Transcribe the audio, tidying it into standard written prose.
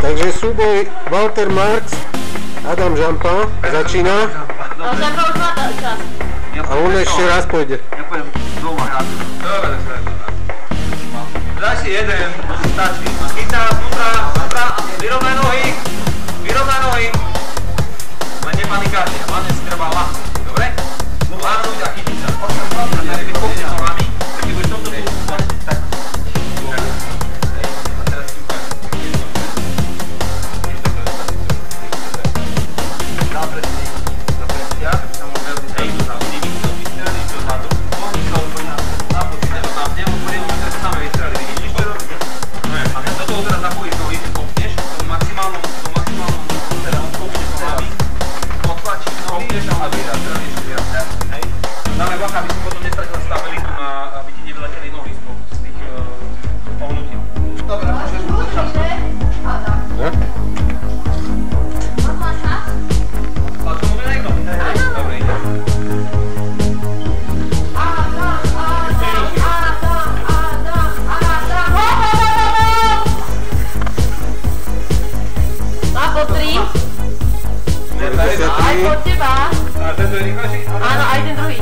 Takže súboj Walter Marx, Adam Žampa začína. No Žampa už má čas. A on ešte raz pôjde. Ja pôjdem doma hrať. Dobre, daj si jeden, stačí. Chytá znútra, vyrovnaj nohy. Len nepanikárne, hlavne si treba ľahko. Dobre? Vláhnuť a chytiť sa. Keď by kopneš nohami, tak keď budeš v tomto postupovať, tak... Dáme bacha, aby si potom nestratila stabilitu, aby ti nevyleteli nohy z tých pohnutí. Dobre, môžeš mu začať. Ja? Má čas? Ale to môže niekto. Dobre, ide. Má po 3. Aj po teba. A tento je rýchlejší? Áno, aj ten druhý.